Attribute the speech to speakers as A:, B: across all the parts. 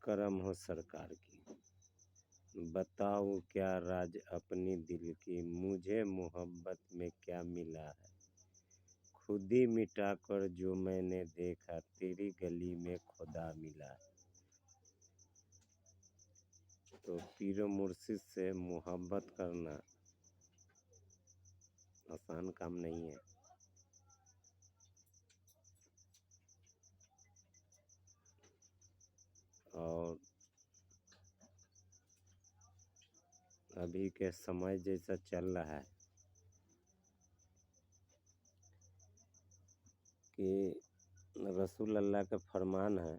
A: करम हो सरकार की, बताओ क्या राज अपनी दिल की, मुझे मोहब्बत में क्या मिला है, खुद ही मिटा कर जो मैंने देखा, तेरी गली में खुदा मिला है। तो पीर मुर्शिद से मोहब्बत करना आसान काम नहीं है। और अभी के समय जैसा चल रहा है कि रसूल अल्लाह का फरमान है,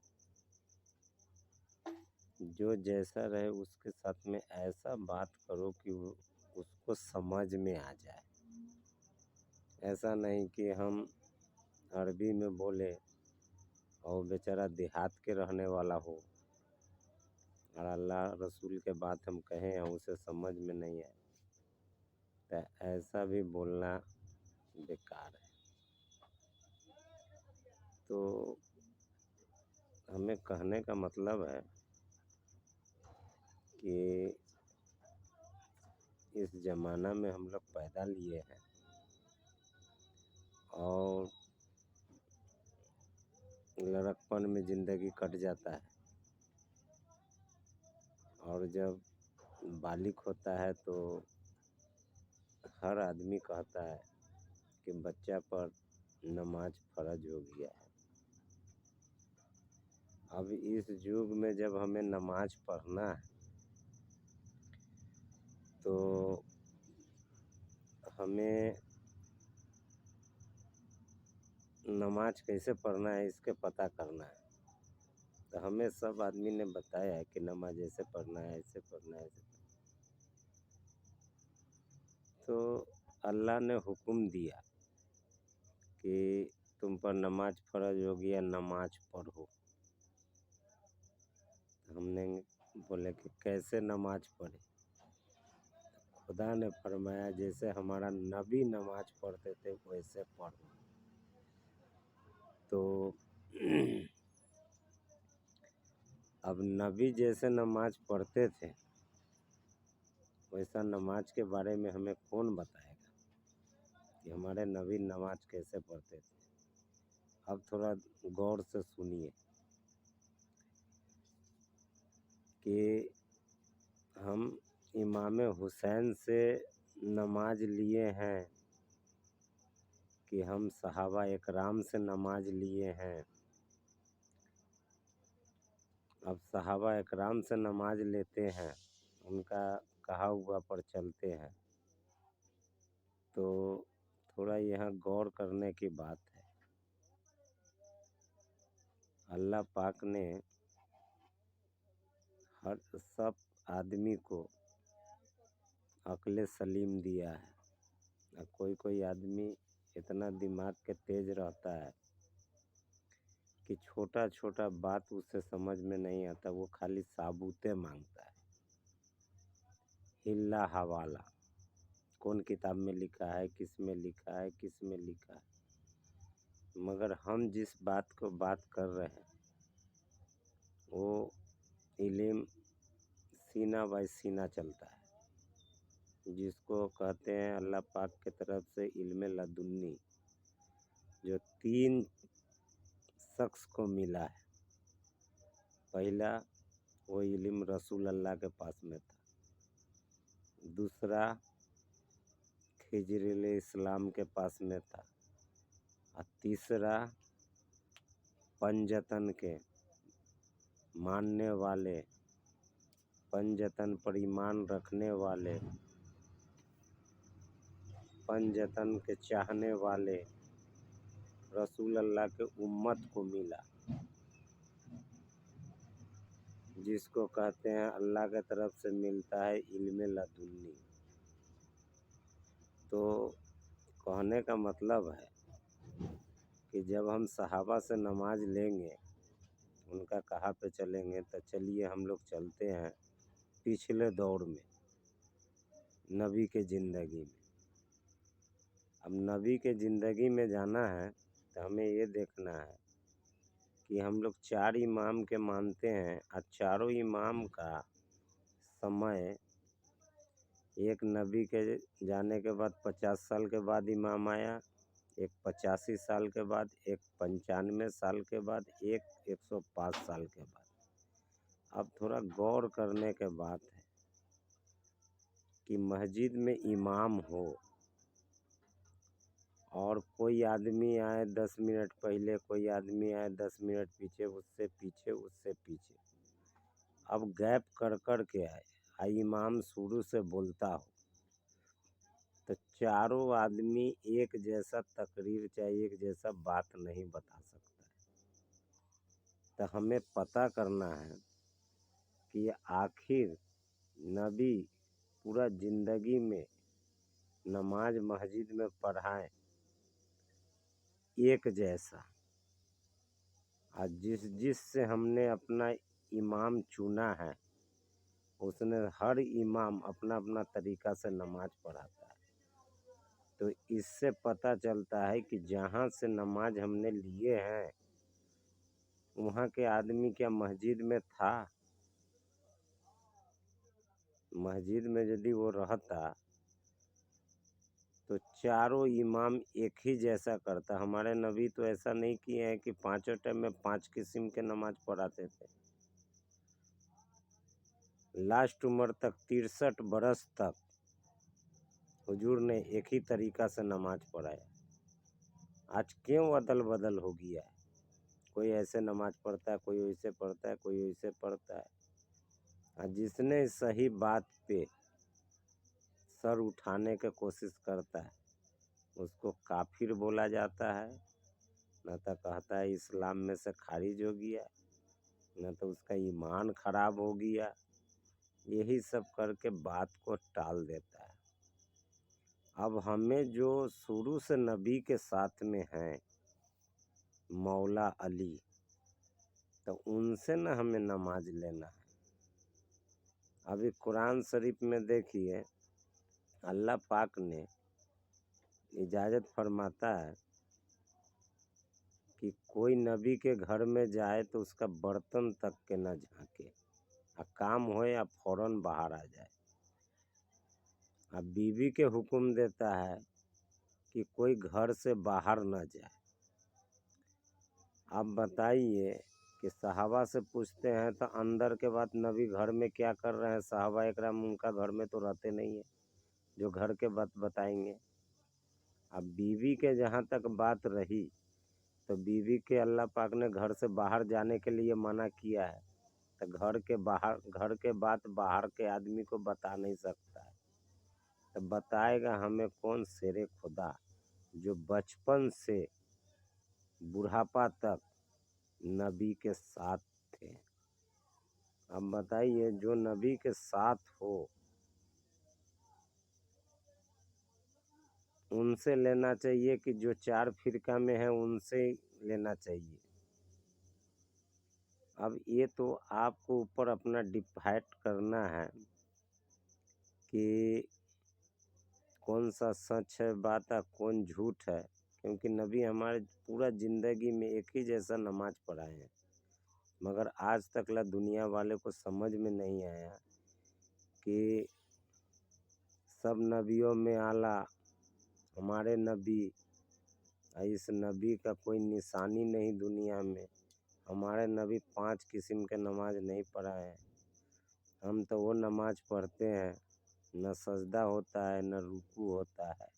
A: जो जैसा रहे उसके साथ में ऐसा बात करो कि वो उसको समझ में आ जाए। ऐसा नहीं कि हम अरबी में बोले और बेचारा देहात के रहने वाला हो और अल्लाह रसूल के बात हम कहें और उसे समझ में नहीं आए, तो ऐसा भी बोलना बेकार है। तो हमें कहने का मतलब है कि इस ज़माना में हम लोग पैदा लिए हैं और लड़कपन में ज़िंदगी कट जाता है और जब बालिग होता है तो हर आदमी कहता है कि बच्चा पर नमाज फ़र्ज हो गया है। अब इस युग में जब हमें नमाज पढ़ना है तो हमें नमाज कैसे पढ़ना है इसके पता करना है। तो हमें सब आदमी ने बताया है कि नमाज ऐसे पढ़ना है, ऐसे पढ़ना है, ऐसे पढ़ना है। तो अल्लाह ने हुक्म दिया कि तुम पर नमाज फ़र्ज हो गया, नमाज पढ़ो। हमने बोले कि कैसे नमाज पढ़े। खुदा ने फरमाया जैसे हमारा नबी नमाज पढ़ते थे वैसे पढ़ो। तो अब नबी जैसे नमाज पढ़ते थे वैसा नमाज के बारे में हमें कौन बताएगा कि हमारे नबी नमाज कैसे पढ़ते थे। अब थोड़ा गौर से सुनिए कि हम इमाम हुसैन से नमाज लिए हैं कि हम सहाबा इकराम से नमाज लिए हैं। अब सहाबा इकराम से नमाज लेते हैं, उनका कहा हुआ पर चलते हैं, तो थोड़ा यहाँ गौर करने की बात है। अल्लाह पाक ने हर सब आदमी को अक्ल सलीम दिया है और कोई आदमी इतना दिमाग के तेज रहता है कि छोटा छोटा बात उसे समझ में नहीं आता, वो खाली साबूते मांगता है। हिल्ला हवाला कौन किताब में लिखा है, किस में लिखा है, किस में लिखा है। मगर हम जिस बात को बात कर रहे हैं वो इल्म सीना बाय सीना चलता है, जिसको कहते हैं अल्लाह पाक की तरफ से इल्म लदुन्नी, जो 3 शख्स को मिला है। पहला वो इल्म रसूल अल्लाह के पास में था, दूसरा खिजर इस्लाम के पास में था और तीसरा पंजतन के मानने वाले, पंजतन पर ईमान रखने वाले, पंजतन के चाहने वाले रसूल अल्लाह के उम्मत को मिला, जिसको कहते हैं अल्लाह के तरफ से मिलता है इल्म लदुन्नी। तो कहने का मतलब है कि जब हम सहाबा से नमाज लेंगे, उनका कहा पे चलेंगे, तो चलिए हम लोग चलते हैं पिछले दौर में, नबी के ज़िंदगी में। अब नबी के ज़िंदगी में जाना है तो हमें ये देखना है کہ ہم لوگ 4 امام کے مانتے ہیں اور چاروں امام کا سمے ایک نبی کے جانے کے بعد 50 سال کے بعد امام آیا، ایک 85 سال کے بعد، ایک 95 سال کے بعد، ایک 105 سال کے بعد۔ اب تھوڑا غور کرنے کے بات ہے کہ مسجد میں امام ہو اور کوئی آدمی آئے 10 منٹ پہلے، کوئی آدمی آئے 10 منٹ پیچھے، اس سے پیچھے، اس سے پیچھے، اب گیپ کر کے آئے، امام شروع سے بولتا ہو تو چاروں آدمی ایک جیسا تقریر چاہیے، ایک جیسا بات نہیں بتا سکتا ہے۔ تو ہمیں پتہ کرنا ہے کہ آخر نبی پورا زندگی میں نماز مسجد میں پڑھائیں ایک جیسا، اور جس سے ہم نے اپنا امام چنا ہے اس نے ہر امام اپنا اپنا طریقہ سے نماز پڑھاتا ہے۔ تو اس سے پتہ چلتا ہے کہ جہاں سے نماز ہم نے لیے ہیں وہاں کے آدمی کیا مسجد میں تھا؟ مسجد میں یدی وہ رہتا تو چاروں امام ایک ہی جیسا کرتا۔ ہمارے نبی تو ایسا نہیں کیے ہیں کہ 5 ٹائم میں 5 قسم کے نماز پڑھاتے تھے۔ لاسٹ عمر تک 63 برس تک حضور نے ایک ہی طریقہ سے نماز پڑھایا۔ آج کیوں عدل بدل ہو گیا ہے؟ کوئی ایسے نماز پڑھتا ہے، کوئی ویسے پڑھتا ہے، کوئی ویسے پڑھتا ہے۔ اور جس نے صحیح بات پہ سر اٹھانے کی کوشش کرتا ہے اس کو کافر بولا جاتا ہے، نہ تو کہتا ہے اسلام میں سے خارج ہو گیا، نہ تو اس کا ایمان خراب ہو گیا، یہی سب کر کے بات کو ٹال دیتا ہے۔ اب ہمیں جو شروع سے نبی کے ساتھ میں ہیں مولا علی، تو ان سے نہ ہمیں نماز لینا ہے۔ ابھی قرآن شریف میں دیکھیے اللہ پاک نے اجازت فرماتا ہے کہ کوئی نبی کے گھر میں جائے تو اس کا برتن تک کے نہ جھانکے، کام ہوئے یا فوراً باہر آ جائے۔ اب بیوی کے حکم دیتا ہے کہ کوئی گھر سے باہر نہ جائے۔ اب بتائیے کہ صحابہ سے پوچھتے ہیں تو اندر کے بعد نبی گھر میں کیا کر رہے ہیں؟ صحابہ اکرام ان کا گھر میں تو رہتے نہیں ہیں جو گھر کے بات بتائیں گے۔ اب بیوی کے جہاں تک بات رہی تو بیوی کے اللہ پاک نے گھر سے باہر جانے کے لیے منع کیا ہے، تو گھر کے بات باہر کے آدمی کو بتا نہیں سکتا ہے، تو بتائے گا ہمیں کون؟ شیر خدا جو بچپن سے بڑھاپا تک نبی کے ساتھ تھے۔ اب بتائیے جو نبی کے ساتھ ہو ان سے لینا چاہیے کہ جو 4 فرقہ میں ہیں ان سے لینا چاہیے؟ اب یہ تو آپ کو اوپر اپنا ڈیپائٹ کرنا ہے کہ کون سا سچ ہے بات ہے، کون جھوٹ ہے، کیونکہ نبی ہمارے پورا زندگی میں ایک ہی جیسا نماز پڑھائے ہیں، مگر آج تک دنیا والے کو سمجھ میں نہیں آیا کہ سب نبیوں میں اعلیٰ ہمارے نبی، اس نبی کا کوئی نشانی نہیں دنیا میں۔ ہمارے نبی 5 قسم کے نماز نہیں پڑھائے ہیں، ہم تو وہ نماز پڑھتے ہیں نہ سجدہ ہوتا ہے نہ رکوع ہوتا ہے،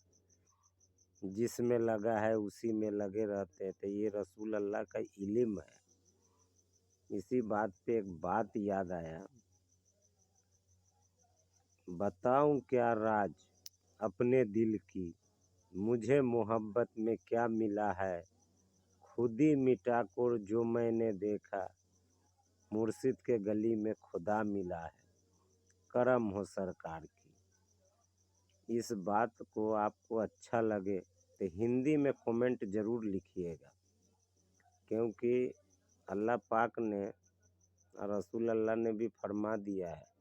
A: جس میں لگا ہے اسی میں لگے رہتے ہیں۔ تو یہ رسول اللہ کا علم ہے۔ اسی بات پہ ایک بات یاد آیا، بتاؤں کیا راز اپنے دل کی، مجھے محبت میں کیا ملا ہے، خود ہی مٹا کر جو میں نے دیکھا، مرشد کے گلی میں خدا ملا ہے، کرم ہو سرکار کی۔ اس بات کو آپ کو اچھا لگے تو ہندی میں کومنٹ ضرور لکھیے گا، کیونکہ اللہ پاک نے اور رسول اللہ نے بھی فرما دیا ہے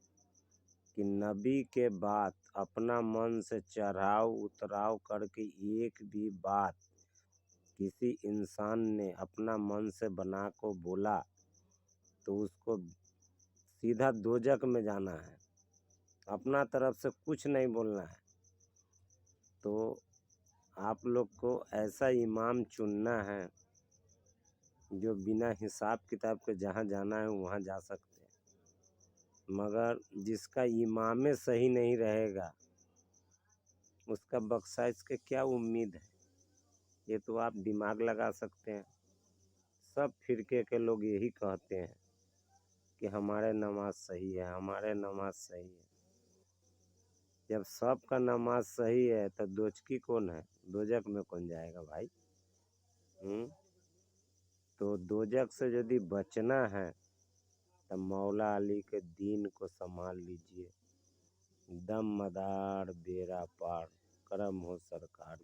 A: کہ نبی کے بعد اپنا من سے چڑھاؤ اتراؤ کر کے ایک بھی بات किसी इंसान ने अपना मन से बना को बोला तो उसको सीधा दोजक में जाना है, अपना तरफ से कुछ नहीं बोलना है। तो आप लोग को ऐसा इमाम चुनना है जो बिना हिसाब किताब के जहाँ जाना है वहाँ जा सकते हैं, मगर जिसका इमामे सही नहीं रहेगा उसका बख्शाइश के क्या उम्मीद है। ये तो आप दिमाग लगा सकते हैं। सब फिरके के लोग यही कहते हैं कि हमारे नमाज सही है, हमारे नमाज सही है। जब सबका नमाज सही है तो दोजकी कौन है, दोजक में कौन जाएगा भाई। तो दोजक से यदि बचना है तो मौला अली के दीन को संभाल लीजिए। दम मदार बेड़ा पार, करम हो सरकार।